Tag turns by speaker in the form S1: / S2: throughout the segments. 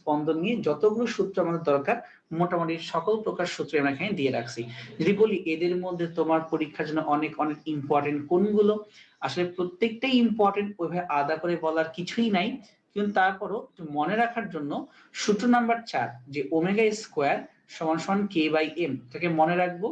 S1: স্পন্দন নিয়ে যতগুলো সূত্র আমাদের দরকার মোটামুটি সকল প্রকার সূত্র আমরা এখানে দিয়ে রাখছি। যদি বলি এদের মধ্যে তোমার পরীক্ষার জন্য অনেক অনেক ইম্পর্টেন্ট কোনগুলো, আসলে প্রত্যেকটাই ইম্পর্টেন্ট, ওইভাবে আলাদা করে বলার কিছুই নাই, কিন্তু তারপরও মনে রাখার জন্য সূত্র নাম্বার 4 যে ওমেগা স্কোয়ার সমান সমান কে বাই এম, এটাকে মনে রাখবো।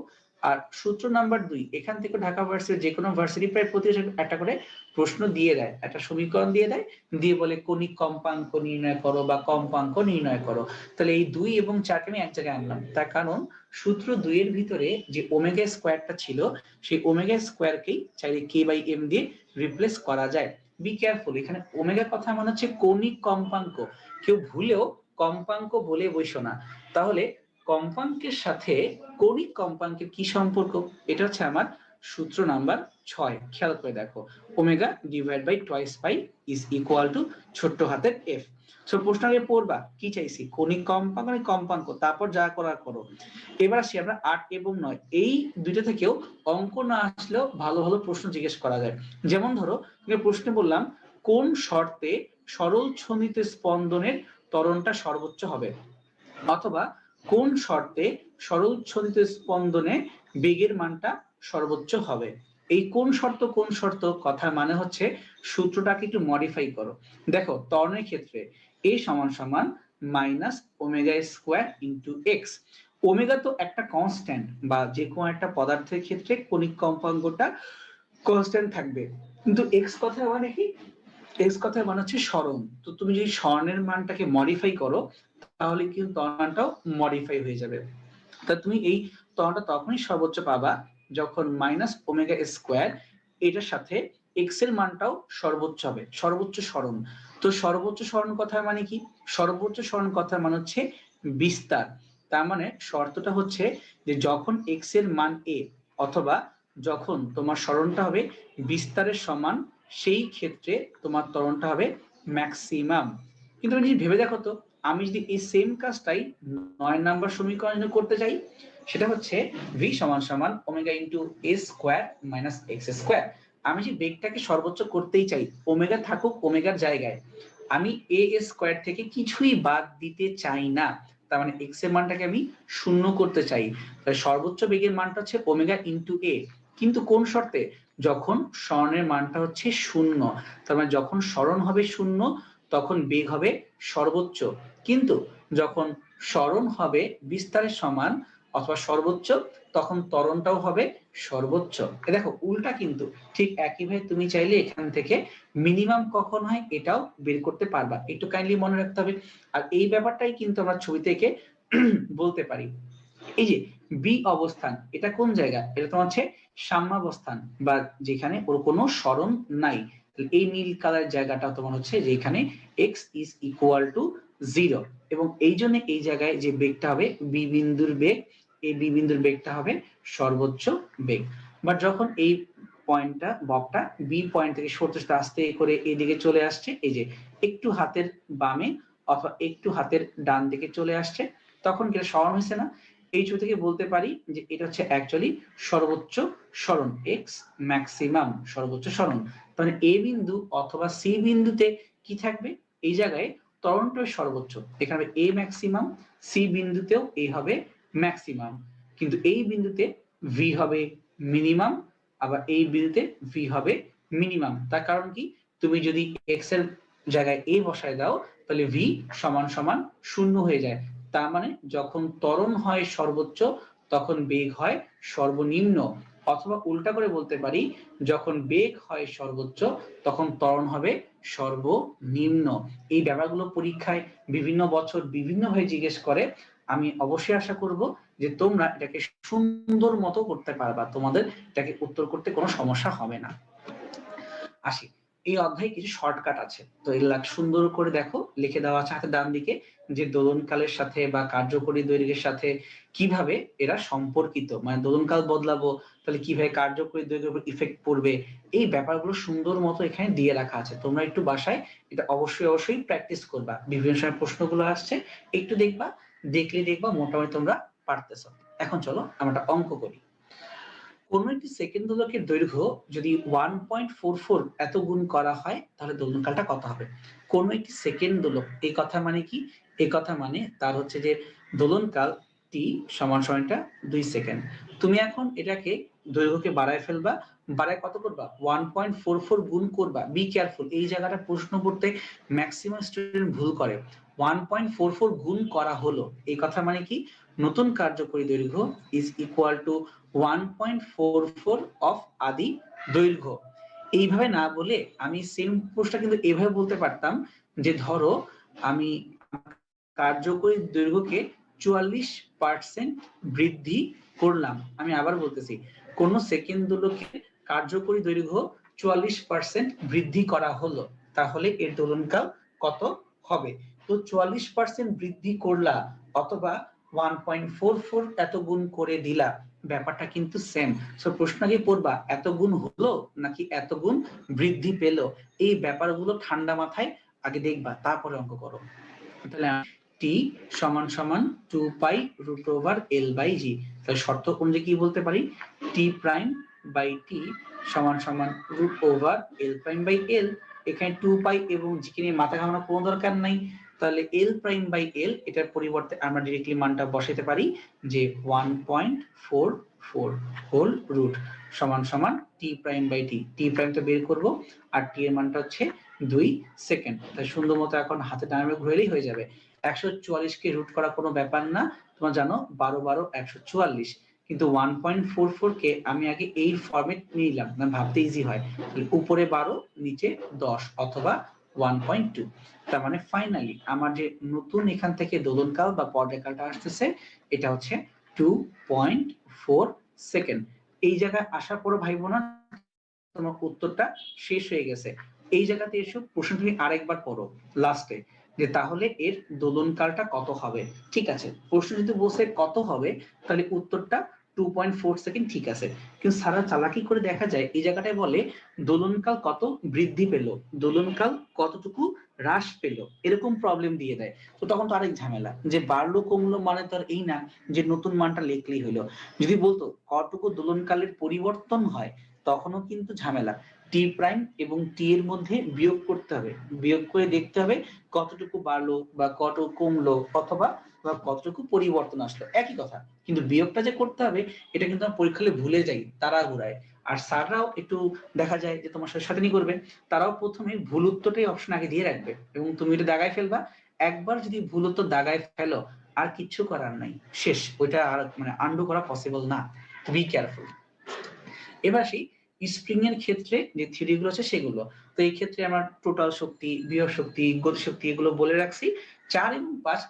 S1: আর সূত্র নাম্বার 2, এখান থেকে ঢাকা ভার্সিটি যে কোনো ভার্সিটি প্রায় প্রতি একটা করে প্রশ্ন দিয়ে দেয়, একটা সমীকরণ দিয়ে দেয়, দিয়ে বলে কণিক কম্পাঙ্ক নির্ণয় করো বা কম্পাঙ্ক নির্ণয় করো। তাহলে এই 2 এবং 4কে আমি এক জায়গায় আনলাম, তার কারণ সূত্র 2 এর ভিতরে যে ওমেগা স্কোয়ারটা ছিল সেই ওমেগা স্কোয়ারকেই চাইলে কে বাই এম দিয়ে রিপ্লেস করা যায়। বি কেয়ারফুল, এখানে ওমেগা কথা মানে হচ্ছে কৌণিক কম্পাঙ্ক, কেউ ভুলেও কম্পাঙ্ক বলে বসো না। তাহলে কম্পাঙ্কের সাথে কৌণিক কম্পাঙ্কের কি সম্পর্ক, এটা হচ্ছে আমার সূত্র নাম্বার 6। খেয়াল করে দেখো, omega divide by twice pi is equal to ছোট্ট হাতের এফ। সো প্রশ্ন আগে পড়বা কি চাইছি, কৌণিক কম্পাঙ্ক মানে কম্পাঙ্ক, তারপর যা করার করো। এবার আসি আমরা 8 এবং 9, এই দুইটা থেকেও অঙ্ক না আসলেও ভালো ভালো প্রশ্ন জিজ্ঞেস করা যায়। যেমন ধরো প্রশ্নে বললাম কোন শর্তে সরল ছন্দিত স্পন্দনের ত্বরণটা সর্বোচ্চ হবে, অথবা কোন শর্তে সরল ছন্দিত স্পন্দনে বেগের মানটা সর্বোচ্চ হবে। এই কোন শর্ত কথার মানে হচ্ছে সূত্রটাকে একটু মডিফাই করো। দেখো ত্বরণের ক্ষেত্রে এ সমান সমান minus omega square into x. Omega তো একটা কনস্ট্যান্ট, বা যে কোনো একটা পদার্থের ক্ষেত্রে কণিক কম্পাঙ্কটা কনস্ট্যান্ট থাকবে, কিন্তু এক্স কথা মানে কি, এক্স কথার মানে হচ্ছে স্মরণ। তো তুমি যদি স্মরণের মানটাকে মডিফাই করো তাহলে কিন্তু ত্বরণটাও মডিফাই হয়ে যাবে। তা তুমি এই ত্বরণটা তখনই সর্বোচ্চ পাবা যখন মাইনাস ওমেগা স্কোয়ার এটার সাথে এক্স এর মানটাও সর্বোচ্চ হবে, সর্বোচ্চ স্মরণ। তো সর্বোচ্চ স্মরণ কথার মানে কি, সর্বোচ্চ স্মরণ কথার মানে হচ্ছে বিস্তার। তার মানে শর্তটা হচ্ছে যে যখন এক্স এর মান এ, অথবা যখন তোমার স্মরণটা হবে বিস্তারের সমান, সেই ক্ষেত্রে তোমার ত্বরণটা হবে ম্যাক্সিমাম। কিন্তু তুমি যদি ভেবে দেখো তো, আমি যদি এই সেম কাজটাই 9 নাম্বার সমীকরণ করতে চাই, সেটা হচ্ছে ভি সমান সমান ওমেগা ইন্টু এ স্কোয়ার মাইনাস এক্স স্কোয়ার। আমি যে বেগটাকে সর্বোচ্চ করতেই চাই, ওমেগা থাকুক ওমেগার জায়গায়, আমি এ স্কোয়ার থেকে কিছুই বাদ দিতে চাই না, তার মানে এক্স এর মানটাকে আমি শূন্য করতে চাই। তাহলে সর্বোচ্চ বেগের মানটা হচ্ছে ওমেগা ইন্টু এ, কিন্তু কোন শর্তে, যখন স্মরণের মানটা হচ্ছে শূন্য। তার মানে যখন স্মরণ হবে শূন্য তখন বেগ হবে সর্বোচ্চ, কিন্তু যখন স্মরণ হবে বিস্তারের সমান অথবা সর্বোচ্চ তখন ত্বরণটাও হবে সর্বোচ্চ। দেখো উল্টা কিন্তু, ঠিক একইভাবে তুমি চাইলে এখান থেকে মিনিমাম কখন হয় এটাও বের করতে পারবা, একটু কাইন্ডলি মনে রাখতে হবে। আর এই ব্যাপারটাই কিন্তু আমরা ছবি থেকে বলতে পারি। এই যে বি অবস্থান, এটা কোন জায়গা, এটা তোমার হচ্ছে সাম্যাবস্থান, বা যেখানে ওর কোনো স্মরণ নাই। এই নীল কালার জায়গাটা তোমার হচ্ছে যেখানে x ইজ ইকুয়াল টু 0, এবং এই জন্য এই জায়গায় যে বেগটা হবে বি বিন্দুর বেগ, এই বি বিন্দুর বেগটা হবে সর্বোচ্চ বেগ। বাট যখন এই পয়েন্টটা বকটা বি পয়েন্ট থেকে সরতে আস্তে করে এদিকে চলে আসছে, এই যে একটু হাতের বামে অথবা একটু হাতের ডান দিকে চলে আসছে, তখন কি স্মরণ হয়েছে না। এই ছবি থেকে বলতে পারি যে এটা হচ্ছে অ্যাকচুয়ালি সর্বোচ্চ স্মরণ, এক্স ম্যাক্সিমাম সর্বোচ্চ স্মরণ। তাহলে এ বিন্দু অথবা সি বিন্দুতে কি থাকবে, এই জায়গায় ত্বরণটা সর্বোচ্চ, এখানে এ ম্যাক্সিমাম, সি বিন্দুতেও এ হবে ম্যাক্সিমাম, কিন্তু এই বিন্দুতে ভি হবে মিনিমাম, আবার এই বিন্দুতে ভি হবে মিনিমাম। তার কারণ কি, তুমি যদি এক্স এর জায়গায় এ বসায় দাও তাহলে ভি সমান সমান 0 হয়ে যায়। তার মানে যখন ত্বরণ হয় সর্বোচ্চ তখন বেগ হয় সর্বনিম্ন, অথবা উল্টা করে বলতে পারি যখন বেগ হয় সর্বোচ্চ তখন ত্বরণ হবে সর্বনিম্ন। এই ব্যাপারগুলো পরীক্ষায় বিভিন্ন বছর বিভিন্ন ভাবে জিজ্ঞেস করে। আমি অবশ্যই আশা করব যে তোমরা এটাকে সুন্দর মতো করতে পারবা, তোমাদের এটাকে উত্তর করতে কোনো সমস্যা হবে না। আসি, এই অধ্যায়ে কিছু শর্টকাট আছে, তো এগুলা সুন্দর করে দেখো, লিখে দেওয়া আছে হাতের ডান দিকে, যে দোলনকালের সাথে বা কার্যকরী দৈর্ঘ্যের সাথে কিভাবে এরা সম্পর্কিত, মানে দোলনকাল বদলাবো তাহলে কিভাবে কার্যকরী দৈর্ঘ্যের উপর ইফেক্ট পড়বে, এই ব্যাপারগুলো সুন্দর মতো এখানে দিয়ে রাখা আছে। তোমরা একটু বাসায় এটা অবশ্যই প্র্যাকটিস করবা, বিভিন্ন সময় প্রশ্নগুলো আসছে, একটু দেখবা, দেখবা মোটামুটি তোমরা পারতেছো। এখন চলো আমরা একটা অঙ্ক করি। কোন একটি সেকেন্ড দোলকের দৈর্ঘ্য যদি 1.44 এত গুণ করা হয় তাহলে দোলনকালটা কত হবে। কোন একটি সেকেন্ড দোলক, এই কথা মানে কি, এই কথা মানে তার হচ্ছে যে দোলনকাল টি সমান সময়টা 2 সেকেন্ড। তুমি এখন এটাকে দৈর্ঘ্যকে বাড়ায় ফেলবা, বাড়ায় কত করবা 1.44 গুণ করবা। বি কেয়ারফুল, এই জায়গাটা প্রশ্ন করতে ম্যাক্সিমাম স্টুডেন্ট ভুল করে। 1.44 গুণ করা হলো, এই কথা মানে কি নতুন কার্যকরী দৈর্ঘ্য ইজ ইকুয়াল টু 1.44 অফ আদি দৈর্ঘ্য। এইভাবে না বলে আমি সেম প্রশ্নটা কিন্তু এভাবে বলতে পারতাম যে ধরো আমি কার্যকরী দৈর্ঘ্যকে 44% বৃদ্ধি করলাম। আমি আবার বলতেছি, কোন সেকেন্ড দোলকে কার্যকরী দৈর্ঘ্য 44% বৃদ্ধি করা হলো, তাহলে এর দোলনকাল কত হবে? তো 44% বৃদ্ধি করলা অথবা 1.44 এত গুণ করে দিলা, ব্যাপারটা কিন্তু সেম। সো প্রশ্ন আগে পড়বা এত গুণ হলো নাকি এত গুণ বৃদ্ধি পেল, এই ব্যাপারগুলো ঠান্ডা মাথায় আগে দেখবা, তারপরে অঙ্ক করো। তাহলে টি সমান সমান 2 pi root over L by জি। তাহলে শর্ত অনুযায়ী কি বলতে পারি, টি প্রাইম বাই টি সমান সমান root over l prime by l. এখানে 2 পাই এবং জি কে নিয়ে মাথা ঘামানোর কোনো দরকার নাই, তাহলে এল প্রাইম বাই এল এটার পরিবর্তে আমরা ডিরেক্টলি মানটা বসাতে পারি যে 1.44 হোল রুট সমান সমান T prime by T. T prime তো বের করব আর টি এর মানটা হচ্ছে 2 সেকেন্ড। তাই সুন্দর মতো এখন হাতে ডানে ঘুরেলেই হয়ে যাবে। 144 কে রুট করা কোনো ব্যাপার না, তোমরা জানো 12 12 144, কিন্তু 1.44 কে আমি আগে এই ফরম্যাট নিলাম না, ভাবতে ইজি হয়। উপরে 12 নিচে 10 অথবা 1.2। তার মানে ফাইনালি আমার যে নতুন এখান থেকে দোলনকাল বা পর্যায়কালটা আসতেছে এটা হচ্ছে 2.4 সেকেন্ড। এই জায়গায় আসার পর ভাইবো না তোমার উত্তরটা শেষ হয়ে গেছে। এই জায়গাতে এসে প্রশ্ন তুমি আরেকবার পড়ো লাস্টে, যে তাহলে এর দোলনকালটা কত হবে। ঠিক আছে, প্রশ্ন যদি বলছে কত হবে তাহলে উত্তরটা 2.4 সেকেন্ড, ঠিক আছে। কিন্তু সারা চালাকি করে দেখা যায় এই জায়গাটায় বলে দোলনকাল কত বৃদ্ধি পেল, দোলনকাল কতটুকু হ্রাস পেল, এরকম প্রবলেম দিয়ে দেয়। তো তখন তো আরেক ঝামেলা যে বাড়লো কমলো মানে তো আর এই না যে নতুন মানটা লিখলেই হলো। যদি বলতো কতটুকু দোলনকালের পরিবর্তন হয় তখনও কিন্তু ঝামেলা। টি প্রাইম এবং টি এর মধ্যে বিয়োগ করতে হবে, বিয়োগ করে দেখতে হবে কতটুকু বাড়লো বা কত কমলো অথবা কতটুকু পরিবর্তন আসলো, একই কথা। কিন্তু বিয়োগটা যে করতে হবে এটা কিন্তু আমরা পরীক্ষা হলে ভুলে যাই, তাড়াহুড়ায়। আর স্যাররাও একটু দেখা যায় যে তোমার সাথে সাথে করবে, তারাও প্রথমে ভুল উত্তরটাই অপশন আগে দিয়ে রাখবে এবং তুমি এটা দাগায় ফেলবা। একবার যদি ভুল উত্তর দাগায় ফেলো আর কিচ্ছু করার নাই, শেষ, ওইটা আর মানে আন্ডু করা পসিবল না। Be careful. এবার আসি স্প্রিং এর ক্ষেত্রে যে থিওরি গুলো আছে সেগুলো। তো এই ক্ষেত্রে আমার টোটাল শক্তি, বিভব শক্তি, গতিশক্তি এগুলো বলে রাখছি। 4 এবং 5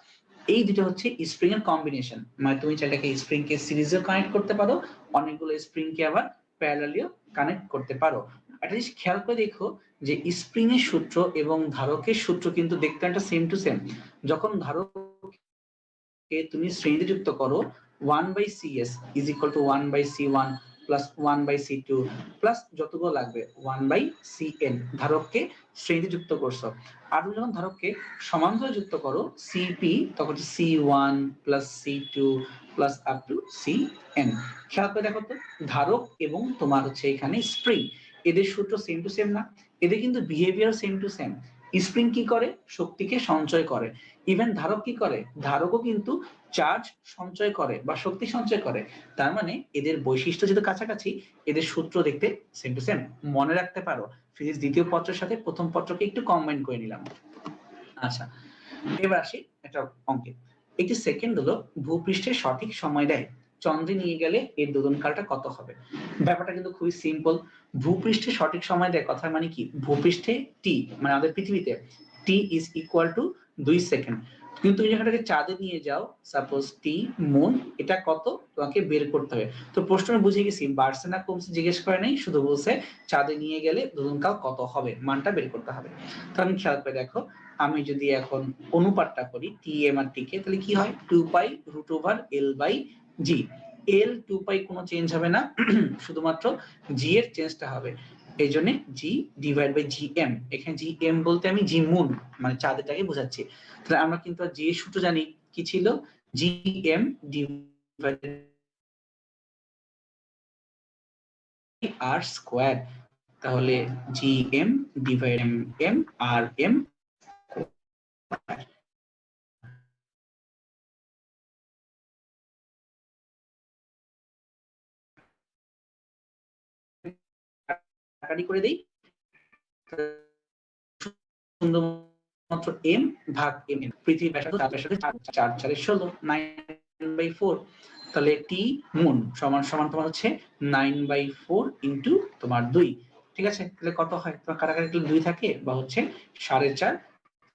S1: এই দুটো হচ্ছে স্প্রিং এর কম্বিনেশন, মানে তুমি চাইলে স্প্রিং কে সিরিজেও কানেক্ট করতে পারো, অনেকগুলো স্প্রিং কে আবার প্যারালালিও কানেক্ট করতে পারো। একটা জিনিস খেয়াল করে দেখো যে স্প্রিং এর সূত্র এবং ধারকের সূত্র কিন্তু দেখতে একটা সেম টু সেম। যখন ধারককে তুমি শ্রেণীতে যুক্ত করো 1/cs is equal to 1/c1 plus 1/c2 plus যতগুলো লাগবে 1/cn, ধারককে শ্রেণীতে যুক্ত করছো। আর তুমি যখন ধারককে সমান্তরালে যুক্ত করো cp, তখন c1 plus c2 plus up to cn। খেয়াল করে দেখো তো ধারক এবং তোমার হচ্ছে এখানে স্প্রিং, এদের সূত্র সেম টু সেম না? এদের কিন্তু behaviour same to same. Spring কি করে, শক্তিকে সঞ্চয় করে। ইভেন ধারক কি করে, ধারকও কিন্তু চার্জ সঞ্চয় করে বা শক্তি সঞ্চয় করে। তার মানে এদের বৈশিষ্ট্য যেহেতু কাছাকাছি, এদের সূত্র দেখতে সেম টু সেম। মনে রাখতে পারো ফিজিক্স দ্বিতীয় পত্রের সাথে প্রথম পত্রকে একটু কম্বাইন করে নিলাম। আচ্ছা, এবার আসি একটা অঙ্কে। একটি সেকেন্ড হলো ভূপৃষ্ঠের সঠিক সময় দেয়, চন্দ্রে নিয়ে গেলে এর দোলনকালটা কত হবে। ব্যাপারটা কিন্তু খুবই সিম্পল। ভূপৃষ্ঠে সঠিক সময় দেয় কথা মানে কি, ভূপৃষ্ঠে টি মানে আমাদের পৃথিবীতে টি ইজ ইকুয়াল টু 2 সেকেন্ড। কিন্তু তুমি যখন এটাকে চাঁদে নিয়ে যাও, সাপোজ টি মুন, এটা কত তোমাকে বের করতে হবে। তো প্রশ্ন বুঝে গেছি, বাড়ছে না কমছে জিজ্ঞেস করে নাই, শুধু বলছে চাঁদে নিয়ে গেলে দোলনকাল কত হবে, মানটা বের করতে হবে। তখন খেয়াল করে দেখো, আমি যদি এখন অনুপাতটা করি টি এম আর টি কে, তাহলে কি হয় 2 pi root over L by জি। এল 2 পাই কোনো চেঞ্জ হবে না, শুধুমাত্র জি এর চেঞ্জটা হবে। এই জন্য G divide by G M. এখানে জি এম বলতে আমি জি মুন মানে চাঁদেরটাকে বোঝাচ্ছি। তাহলে আমরা কিন্তু জি এর সূত্র জানি কি ছিল, G M divide R square. তাহলে G M divide M M R M. কাটাকাটি করে দেই, শুধুমাত্র m ভাগ m, পৃথিবীর ব্যাসার্ধ তার ব্যাসার্ধ 4 4 16 9/4, তাহলে টি মুন সমান সমান তোমার হচ্ছে 9/4 ইনটু তোমার 2, ঠিক আছে? তাহলে কত হয় তোমার কাটাকাটি 2 থাকে বা হচ্ছে 4.5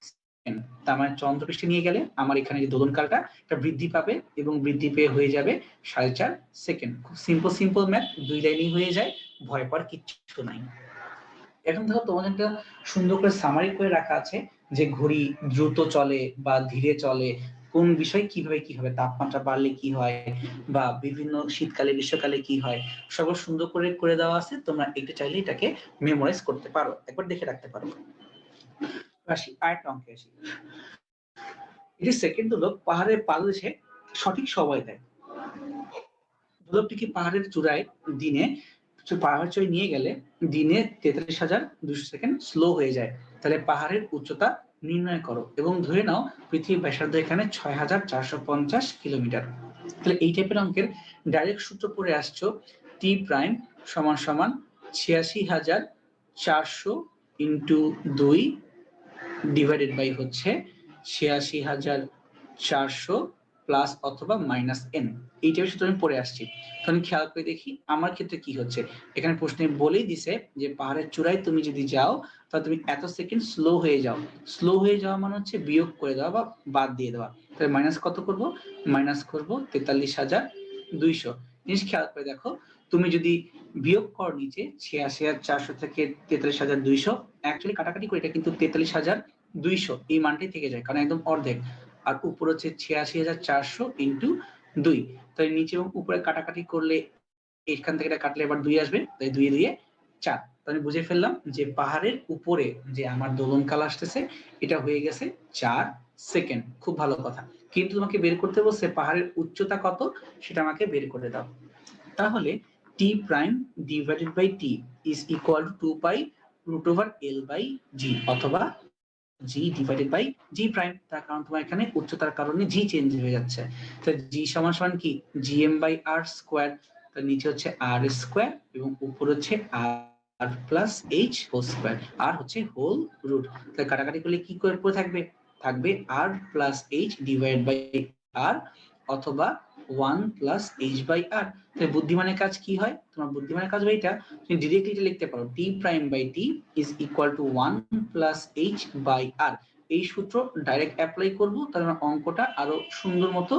S1: সেকেন্ড। তার মানে চন্দ্রপৃষ্ঠে নিয়ে গেলে আমার এখানে যে দোলনকালটা এটা বৃদ্ধি পাবে এবং বৃদ্ধি পেয়ে হয়ে যাবে 4.5 সেকেন্ড। খুব সিম্পল ম্যাথ, 2 লাইনেই হয়ে যায়, ভয় পাওয়ার কিচ্ছু নাই। এখন দেখো তোমাদের একটা সুন্দর করে সামারি করে রাখা আছে যে ঘড়ি দ্রুত চলে বা ধীরে চলে, কোন বিষয় কিভাবে কি হবে, তাপমাত্রা বাড়লে কি হয় বা বিভিন্ন শীতকালে গ্রীষ্মকালে কি হয়, সব সুন্দর করে করে দেওয়া আছে। তোমরা একটু চাইলে এটাকে মেমোরাইজ করতে পারো, একবার দেখে রাখতে পারো। আসি আরেকটা অঙ্কে আসি। এটি সেকেন্ড দোলক পাহাড়ের পাদদেশে সঠিক সময় দেয়। দোলকটিকে পাহাড়ের চূড়ায় দিনে পাহাড় চড়ে নিয়ে গেলে দিনে 43,200 সেকেন্ড স্লো হয়ে যায়। তাহলে পাহাড়ের উচ্চতা নির্ণয় করো এবং ধরে নাও পৃথিবীর ব্যাসার্ধ এখানে 6,450 কিলোমিটার। তাহলে এই টাইপের অঙ্কের ডাইরেক্ট সূত্র পড়ে আসছো, টি প্রাইম সমান সমান 86,400 ইন্টু 2 ডিভাইডেড বাই হচ্ছে 86,400 প্লাস অথবা মাইনাস এন। এই টাইপের সূত্র আমি পড়ে আসছি। তাহলে খেয়াল করে দেখি আমার ক্ষেত্রে কি হচ্ছে। এখানে প্রশ্নে বলেই দিছে যে পাহাড়ের চূড়ায় তুমি যদি যাও তাহলে তুমি এত সেকেন্ড স্লো হয়ে যাও। স্লো হয়ে যাওয়া মানে হচ্ছে বিয়োগ করে দেওয়া বা বাদ দিয়ে দেওয়া। তাহলে মাইনাস কত করব? মাইনাস করব 43,200। জিনিস খেয়াল করে দেখো, তুমি যদি বিয়োগ কর নিচে 86,400 থেকে 43,200, অ্যাকচুয়ালি কাটাকাটি করে এটা কিন্তু 43,200 এই মানটাই থেকে যায়, কারণ একদম অর্ধেক। আর উপর হচ্ছে 86,400 ইন্টু 2, তাই নিচে এবং উপরে কাটাকাটি করলে এখান থেকে এটা কাটলে আবার 2 আসবে, তাই 2 দিয়ে 4। তাহলে বুঝে ফেললাম যে পাহাড়ের উপরে যে আমার দোলনকাল আসতেছে এটা হয়ে গেছে 4 সেকেন্ড। খুব ভালো কথা, কিন্তু তোমাকে বের করতে বলছে পাহাড়ের উচ্চতা কত সেটা আমাকে বের করে দাও। তাহলে t prime divided by t is equal to 2 pi root over l by g অথবা g divided by g prime, তার কারণ তোমার এখানে উচ্চতার কারণে g চেঞ্জ হয়ে যাচ্ছে। তো g সমান সমান কি gm বাই r স্কয়ার, তার নিচে হচ্ছে r স্কয়ার এবং উপর হচ্ছে r plus h whole square, r হচ্ছে হোল রুট। তাহলে কাটাকাটি করলে কি করে পড়ে থাকবে? থাকবে r plus h divide by r অথবা 1 প্লাস h বাই r। তাহলে বুদ্ধিমানের কাজ কি হয়? তোমার বুদ্ধিমানের কাজ এটা তুমি ডিরেক্টলি এটা লিখতে পারো, t prime by t is equal to 1 plus h by r। এই সূত্র ডাইরেক্ট অ্যাপ্লাই করব, তাহলে আমার অঙ্কটা আরো সুন্দর মতো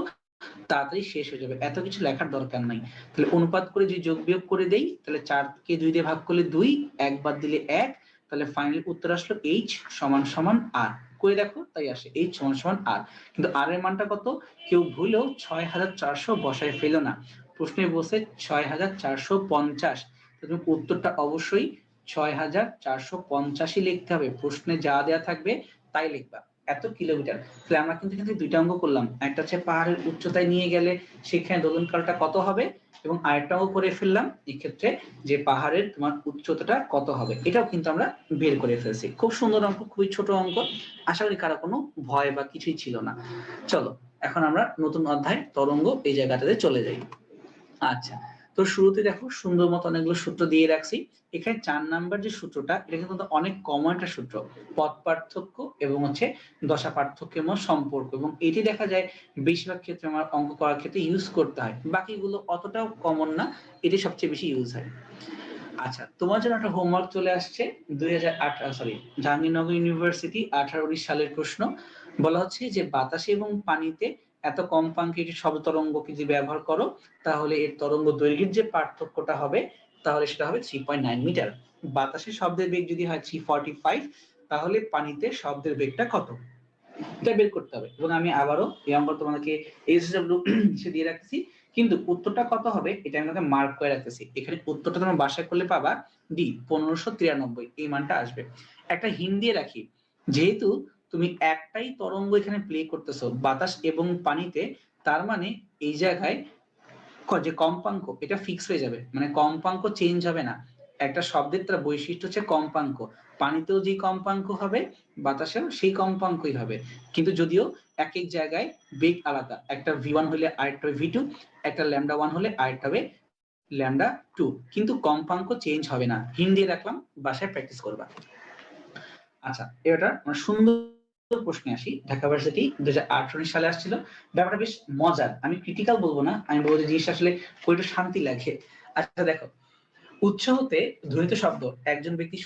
S1: তাড়াতাড়ি শেষ হয়ে যাবে, এত কিছু লেখার দরকার নাই। তাহলে অনুপাত করে যদি যোগ বিয়োগ করে দেই তাহলে 4 কে 2 দিয়ে ভাগ করলে 2, 1 বাদ দিলে 1, তাহলে ফাইনাল উত্তর আসলো h সমান সমান r। করে দেখো, তাই আসে h সমান সমান r। কিন্তু r এর মানটা কত? কেউ ভুলেও 6,400 বসায় ফেলো না, প্রশ্নে বলছে 6,450। তুমি উত্তরটা অবশ্যই 6,450 লিখতে হবে, প্রশ্নে যা দেয়া থাকবে তাই লিখবা। এত কিলোমিটার, তাহলে আমরা কিন্তু এখানে দুইটা অঙ্ক করলাম, একটা হচ্ছে পাহাড়ের উচ্চতায় নিয়ে গেলে সেখানে দোলনকালটা কত হবে, এবং আরেকটা অঙ্ক করে ফেললাম এই ক্ষেত্রে যে পাহাড়ের তোমার উচ্চতাটা কত হবে, এটাও কিন্তু আমরা বের করে ফেলছি। খুব সুন্দর অঙ্ক, খুবই ছোট অঙ্ক, আশা করি কারো কোনো ভয় বা কিছুই ছিল না। চলো এখন আমরা নতুন অধ্যায় তরঙ্গ এই জায়গাটাতে চলে যাই। আচ্ছা, তো শুরুতে দেখো সুন্দর মতো অনেকগুলো সূত্র দিয়ে রাখছি। এখানে 4 নাম্বার যে সূত্রটা, এটা কিন্তু অনেক কমন একটা সূত্র, পদ পার্থক্য এবং হচ্ছে দশা পার্থক্যের মধ্যে সম্পর্ক, এবং এটি দেখা যায় বেশিরভাগ ক্ষেত্রে আমার অঙ্ক করার ক্ষেত্রে ইউজ করতে হয়, বাকিগুলো অতটাও কমন না, এটি সবচেয়ে বেশি ইউজ হয়। আচ্ছা, তোমার জন্য একটা হোমওয়ার্ক চলে আসছে 2018 জাহাঙ্গীরনগর ইউনিভার্সিটি 18-19 সালের প্রশ্ন। বলা হচ্ছে যে বাতাসে এবং পানিতে এত কম্পাঙ্কে একটি শব্দ তরঙ্গকে যদি ব্যবহার করো তাহলে এর তরঙ্গ দৈর্ঘ্যের যে পার্থক্যটা হবে তাহলে সেটা হবে 3.9 মিটার। বাতাসে শব্দের বেগ যদি হয় 345, তাহলে পানিতে শব্দের বেগটা কত, এটা বের করতে হবে। এবং আমি আবারও এই অঙ্ক তোমাদেরকে এসডব্লিউ দিয়ে রাখছি, কিন্তু উত্তরটা কত হবে এটা আমি তোমাকে মার্ক করে রাখতেছি। এখানে উত্তরটা তোমরা বাসায় করলে পাবা ডি 1593, এই মানটা আসবে। একটা হিন্ট দিয়ে রাখি, যেহেতু তুমি একটাই তরঙ্গ এখানে প্লে করতেছো বাতাস এবং পানিতে, তার মানে এই জায়গায় যে কম্পাঙ্ক এটা ফিক্স হয়ে যাবে, মানে কম্পাঙ্ক চেঞ্জ হবে না। একটা শব্দের তার বৈশিষ্ট্য হচ্ছে কম্পাঙ্ক, পানিতেও যে কম্পাঙ্ক হবে বাতাসেও সেই কম্পাঙ্কই হবে, কিন্তু যদিও এক এক জায়গায় বেগ আলাদা, একটা v1 হলে আরেকটা v2, একটা λ1 হলে আরেকটা হবে λ2, কিন্তু কম্পাঙ্ক চেঞ্জ হবে না। হিন্ট দিয়ে রাখলাম, বাসায় প্র্যাকটিস করবা। আচ্ছা, এটা সুন্দর প্রশ্নে আসি। ঢাকা ভার্সিটি 2018 সালে আসছিল। ব্যাপারটা বেশ মজার, আমি ক্রিটিক্যাল বলবো না, আমি বলবো যে জিনিসটা আসলে একটু শান্তি লাগে। আচ্ছা দেখো, উৎস হতে ধ্বনিত শব্দ একজন ব্যক্তি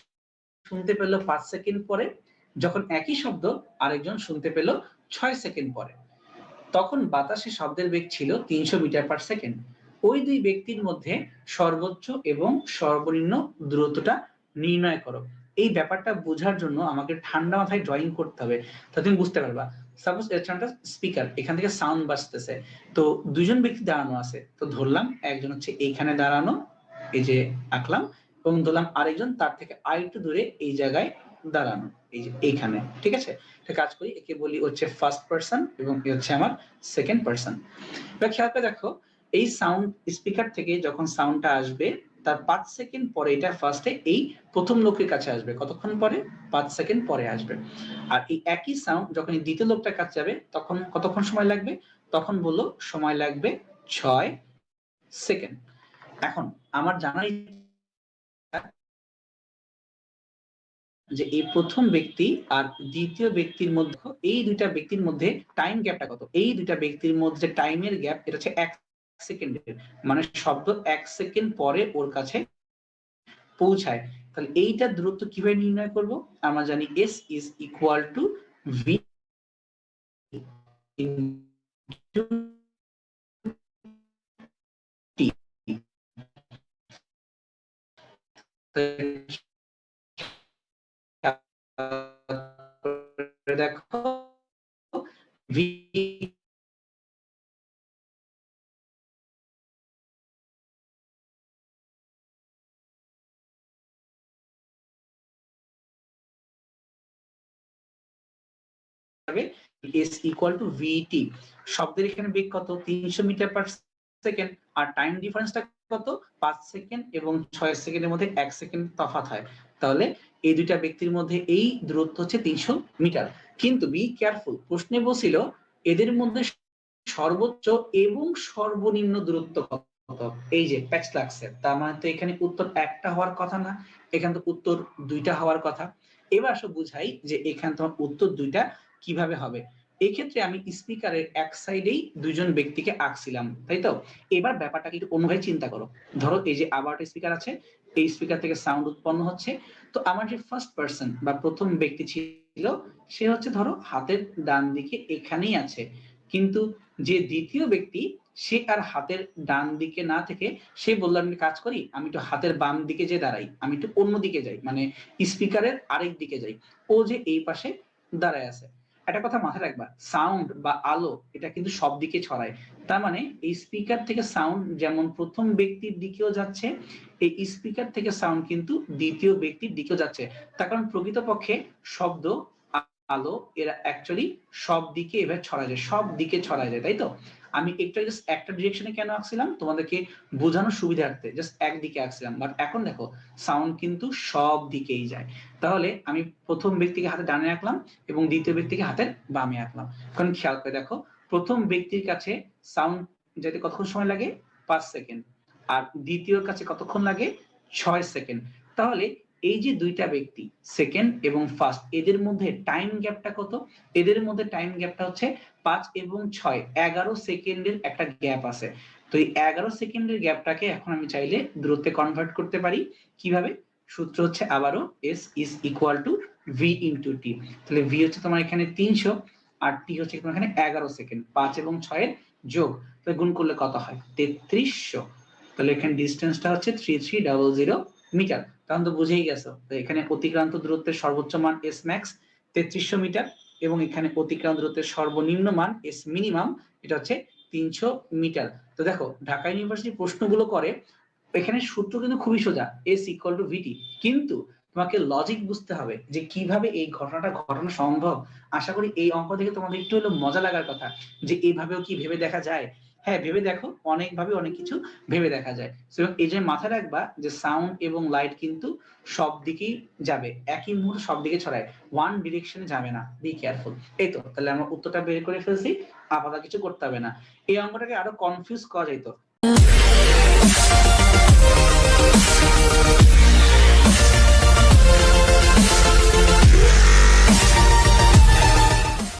S1: শুনতে পেল 5 সেকেন্ড পরে, যখন একই শব্দ আরেকজন শুনতে পেল 6 সেকেন্ড পরে, তখন বাতাসে শব্দের বেগ ছিল 300 মিটার পার সেকেন্ড। ওই দুই ব্যক্তির মধ্যে সর্বোচ্চ এবং সর্বনিম্ন দূরত্বটা নির্ণয় করো। এই ব্যাপারটা বোঝার জন্য আমাকে ঠান্ডা মাথায় ড্রয়িং করতে হবে, তা তুমি বুঝতে পারবা। সাপোজ একটা স্পিকার, এখান থেকে সাউন্ড বাজতেছে, তো দুজন ব্যক্তি দাঁড়ানো আছে, তো ধরলাম একজন হচ্ছে এইখানে দাঁড়ানো, এই যে আঁকলাম, এবং ধরলাম আরেকজন তার থেকে আরেকটু দূরে এই জায়গায় দাঁড়ানো, এই যে এইখানে। ঠিক আছে, একটা কাজ করি, একে বলি হচ্ছে ফার্স্ট পারসন এবং এ হচ্ছে আমার সেকেন্ড পারসন। এবার খেয়াল করে দেখো, এই সাউন্ড স্পিকার থেকে যখন সাউন্ডটা আসবে তার 5 সেকেন্ড পরে এটা ফার্স্টে এই প্রথম লোকের কাছে আসবে। কতক্ষণ পরে? 5 সেকেন্ড পরে আসবে। আর এই একই সাউন্ড যখন এই দ্বিতীয় লোকটার কাছে যাবে তখন কতক্ষণ সময় লাগবে? তখন বললো সময় লাগবে 6 সেকেন্ড। এখন আমার জানাই যে এই প্রথম ব্যক্তি আর দ্বিতীয় ব্যক্তির মধ্যে, এই দুইটা ব্যক্তির মধ্যে টাইম গ্যাপটা কত? এই দুইটা ব্যক্তির মধ্যে টাইমের গ্যাপ এটা হচ্ছে 1 সেকেন্ডের, মানে শব্দ 1 সেকেন্ড পরে ওর কাছে পৌঁছায়। তাহলে এইটা দূরত্ব কিভাবে নির্ণয় করব? আমরা জানি s is equal to v into t। দেখো v s equal to vt। শব্দের এখানে বেগ কত? 300 মিটার পার সেকেন্ড, আর টাইম ডিফারেন্সটা কত? 5 সেকেন্ড এবং 6 সেকেন্ডের মধ্যে 1 সেকেন্ড তফাৎ হয়। তাহলে এই দুইটা ব্যক্তির মধ্যে এই দূরত্ব হচ্ছে 300 মিটার। কিন্তু বি কেয়ারফুল, প্রশ্নে বলছিল এদের মধ্যে সর্বোচ্চ এবং সর্বনিম্ন দূরত্ব কত। এই যে প্যাচ লাগছে, তার মানে তো এখানে উত্তর একটা হওয়ার কথা না, এখানে তো উত্তর দুইটা হওয়ার কথা। এবার আসো বুঝাই যে এখানে তোমার উত্তর দুইটা কিভাবে হবে। এক্ষেত্রে আমি স্পিকারের এক সাইডেই দুইজন ব্যক্তিকে আঁকছিলাম, তাই তো? এবার ব্যাপারটাকে একটু অন্যভাবে চিন্তা করো। ধরো এই যে আবার একটা স্পিকার আছে, এই স্পিকার থেকে সাউন্ড উৎপন্ন হচ্ছে, তো আমার যে ফার্স্ট পারসন বা প্রথম ব্যক্তি ছিল সে হচ্ছে ধরো হাতের ডান দিকে এখানেই আছে, কিন্তু যে দ্বিতীয় ব্যক্তি সে আর হাতের ডান দিকে না থেকে সে বললো আমি কাজ করি, আমি একটু হাতের বাম দিকে যে দাঁড়াই, আমি একটু অন্য দিকে যাই, মানে স্পিকারের আরেক দিকে যাই। ও যে এই পাশে দাঁড়ায় আছে। একটা কথা মাথায় রাখবা, সাউন্ড বা আলো এটা কিন্তু সব দিকে ছড়ায়। তার মানে এই স্পিকার থেকে সাউন্ড যেমন প্রথম ব্যক্তির দিকেও যাচ্ছে, এই স্পিকার থেকে সাউন্ড কিন্তু দ্বিতীয় ব্যক্তির দিকেও যাচ্ছে। তার কারণ প্রকৃতপক্ষে শব্দ, আলো এরা অ্যাকচুয়ালি সব দিকে এভাবে ছড়া যায়, সব দিকে ছড়া যায়, তাই তো? আমি একটু জাস্ট একটা ডিরেকশনে কেন আঁকছিলাম তোমাদেরকে বোঝানোর সুবিধার্থে, জাস্ট একদিকে আঁকছিলাম, বাট এখন দেখো সাউন্ড কিন্তু সব দিকেই যায়। তাহলে আমি প্রথম ব্যক্তিকে হাতে ডানে আঁকলাম এবং দ্বিতীয় ব্যক্তিকে হাতের বামে আঁকলাম। এখন খেয়াল করে দেখো, প্রথম ব্যক্তির কাছে সাউন্ড যেতে কতক্ষণ সময় লাগে? 5 সেকেন্ড। আর দ্বিতীয়র কাছে কতক্ষণ লাগে? 6 সেকেন্ড। তাহলে এই যে দুইটা ব্যক্তি সেকেন্ড এবং ফার্স্ট, এদের মধ্যে টাইম গ্যাপটা কত? এদের মধ্যে টাইম গ্যাপটা হচ্ছে 5 এবং 6, 11 সেকেন্ডের একটা গ্যাপ আছে। তো এই 11 সেকেন্ডের গ্যাপটাকে এখন আমি চাইলে দূরত্বে কনভার্ট করতে পারি। কিভাবে? সূত্র হচ্ছে আবারও s is equal to v into t। তাহলে v হচ্ছে তোমার এখানে 300 আর t হচ্ছে তোমার এখানে 11 সেকেন্ড, 5 এবং 6 এর যোগ, তাহলে গুণ করলে কত হয়? 3300। তাহলে এখানে ডিসটেন্সটা হচ্ছে 3300 মিটার। তখন তো বুঝেই গেছো, তো এখানে অতিক্রান্ত দূরত্বের সর্বোচ্চ মান s max 3300 মিটার এবং এখানে অতিক্রান্ত দূরত্বের সর্বনিম্ন মান s মিনিমাম, এটা হচ্ছে 300 মিটার। তো দেখো ঢাকা ইউনিভার্সিটি প্রশ্নগুলো করে, এখানে সূত্র কিন্তু খুবই সোজা, s equal to vt, কিন্তু তোমাকে লজিক বুঝতে হবে যে কিভাবে এই ঘটনাটা ঘটানো সম্ভব। আশা করি এই অঙ্ক থেকে তোমাদের একটু হলো মজা লাগার কথা, যে এইভাবেও কি ভেবে দেখা যায়। হ্যাঁ ভেবে দেখো, অনেকভাবে অনেক কিছু ভেবে দেখা যায়। এই যে মাথায় রাখবা যে সাউন্ড এবং লাইট কিন্তু সব দিকেই যাবে, একই মুহূর্তে সব দিকে ছড়ায়, ওয়ান ডিরেকশনে যাবে না, বি কেয়ারফুল। এই তো, তাহলে আমরা উত্তরটা বের করে ফেলছি, আপাতত কিছু করতে হবে না। এই অঙ্কটাকে আরো কনফিউজ করা যেত।
S2: you.